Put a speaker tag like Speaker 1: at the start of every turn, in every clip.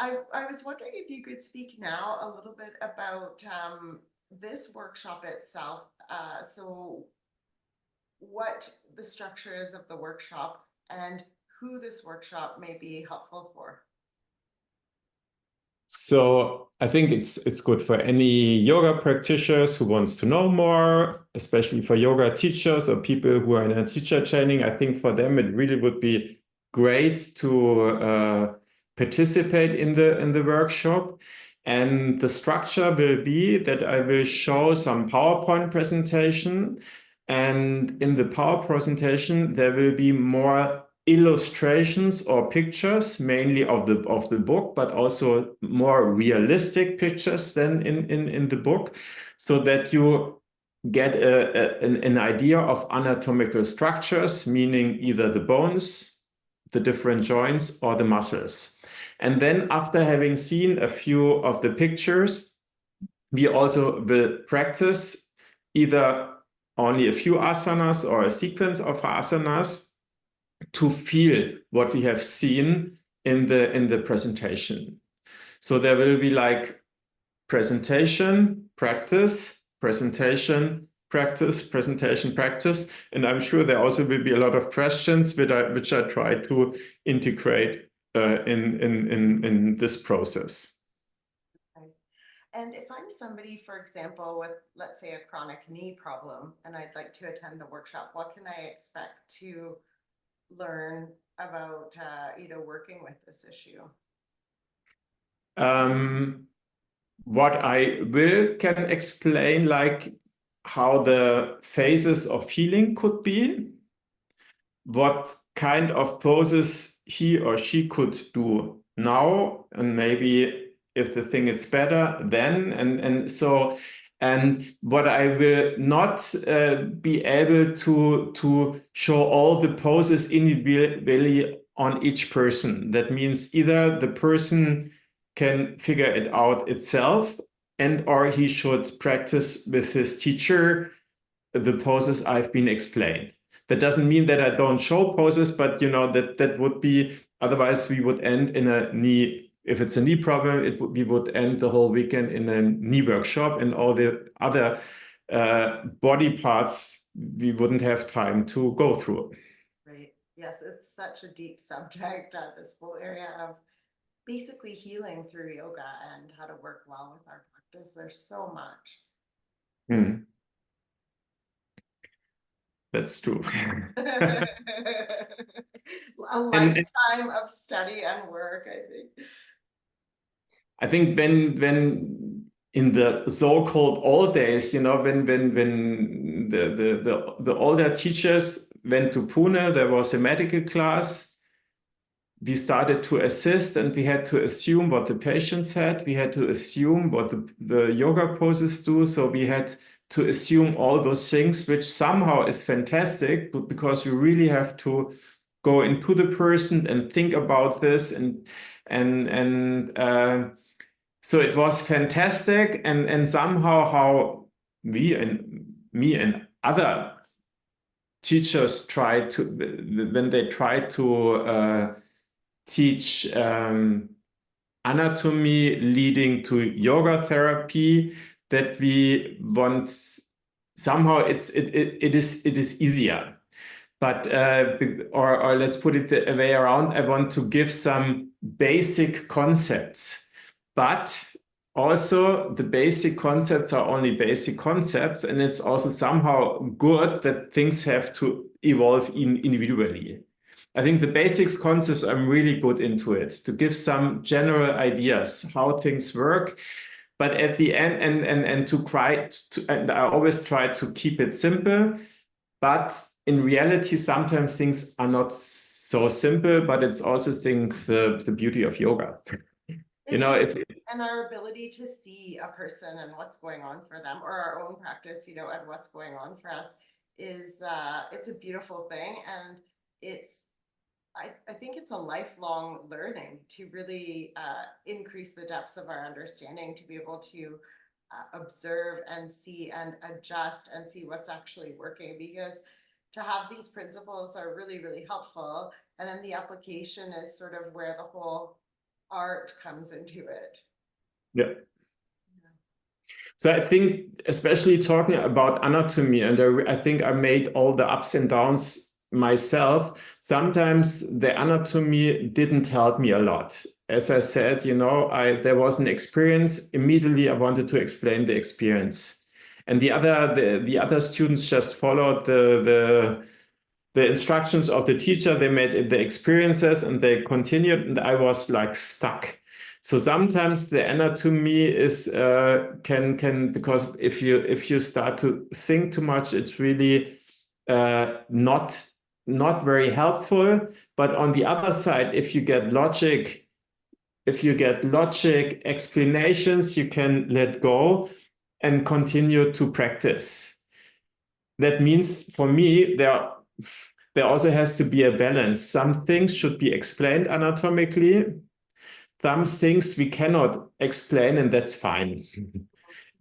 Speaker 1: I was wondering if you could speak now a little bit about this workshop itself. So what the structure is of the workshop and who this workshop may be helpful for.
Speaker 2: So I think it's good for any yoga practitioners who wants to know more, especially for yoga teachers or people who are in a teacher training. I think for them it really would be great to participate in the workshop. And the structure will be that I will show some PowerPoint presentation, and in the PowerPoint presentation there will be more illustrations or pictures, mainly of the book, but also more realistic pictures than in the book, so that you get an idea of anatomical structures, meaning either the bones, the different joints, or the muscles. And then after having seen a few of the pictures, we also will practice either only a few asanas or a sequence of asanas to feel what we have seen in the presentation. So there will be like presentation, practice, presentation, practice, presentation, practice. And I'm sure there also will be a lot of questions which I try to integrate in this process.
Speaker 1: Okay. And if I'm somebody, for example, with, let's say, a chronic knee problem, and I'd like to attend the workshop, what can I expect to learn about, working with this issue?
Speaker 2: What I can explain, like how the phases of healing could be, what kind of poses he or she could do now, and maybe if the thing is better then, and what I will not be able to show all the poses individually on each person. That means either the person can figure it out itself, and or he should practice with his teacher the poses I've been explained. That doesn't mean that I don't show poses, but that would be, otherwise we would end in a knee. If it's a knee problem, we would end the whole weekend in a knee workshop, and all the other body parts we wouldn't have time to go through.
Speaker 1: Right. Yes, it's such a deep subject, this whole area of basically healing through yoga and how to work well with our practice. There's so much.
Speaker 2: That's true.
Speaker 1: A lifetime of study and work, I think.
Speaker 2: I think when in the so-called old days, when the older teachers went to Pune, there was a medical class. We started to assist, and we had to assume what the patients had. We had to assume what the yoga poses do. So we had to assume all those things, which somehow is fantastic, but because you really have to go into the person and think about this, and so it was fantastic, and somehow how me and other teachers tried to, when they tried to teach anatomy leading to yoga therapy, that we want somehow it is easier, but or let's put it the way around. I want to give some basic concepts, but also the basic concepts are only basic concepts, and it's also somehow good that things have to evolve individually. I think the basics concepts, I'm really good into it, to give some general ideas how things work. But at the end, and I always try to keep it simple, but in reality, sometimes things are not so simple, but it's also, I think, the beauty of yoga. And
Speaker 1: our ability to see a person and what's going on for them, or our own practice, and what's going on for us is, it's a beautiful thing. And I think it's a lifelong learning to really increase the depths of our understanding, to be able to observe and see and adjust and see what's actually working, because to have these principles are really, really helpful. And then the application is sort of where the whole art comes into it.
Speaker 2: Yeah. So I think, especially talking about anatomy, and I think I made all the ups and downs myself. Sometimes the anatomy didn't help me a lot. As I said, you know, there was an experience. Immediately, I wanted to explain the experience, and the other students just followed the instructions of the teacher. They made the experiences and they continued, and I was like stuck. So sometimes the anatomy is can because if you start to think too much, it's really not very helpful. But on the other side, if you get logic explanations, you can let go and continue to practice. That means for me, there also has to be a balance. Some things should be explained anatomically. Some things we cannot explain, and that's fine.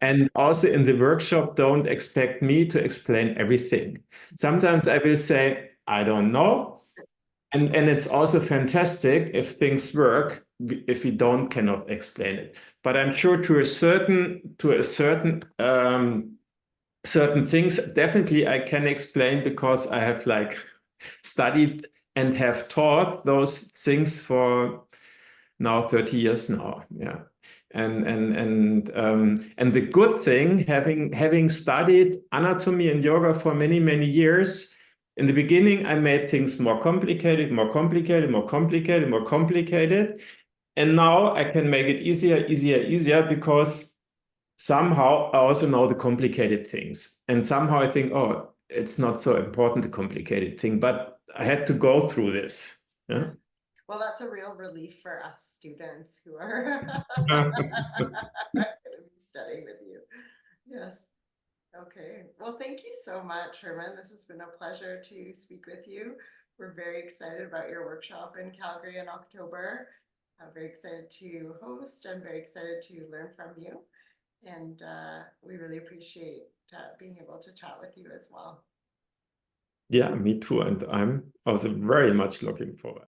Speaker 2: And also in the workshop, don't expect me to explain everything. Sometimes I will say, I don't know. And it's also fantastic if things work, if we cannot explain it. But I'm sure to a certain things, definitely I can explain because I have like studied and have taught those things for now 30 years now. Yeah. And the good thing, having studied anatomy and yoga for many, many years, in the beginning, I made things more complicated, more complicated, more complicated, more complicated. And now I can make it easier, easier, easier, because somehow I also know the complicated things. And somehow I think, oh, it's not so important, the complicated thing, but I had to go through this. Yeah.
Speaker 1: Well, that's a real relief for us students who are going to be studying with you. Yes. Okay. Well, thank you so much, Hermann. This has been a pleasure to speak with you. We're very excited about your workshop in Calgary in October. I'm very excited to host. I'm very excited to learn from you. And we really appreciate being able to chat with you as well.
Speaker 2: Yeah, me too. And I'm also very much looking forward.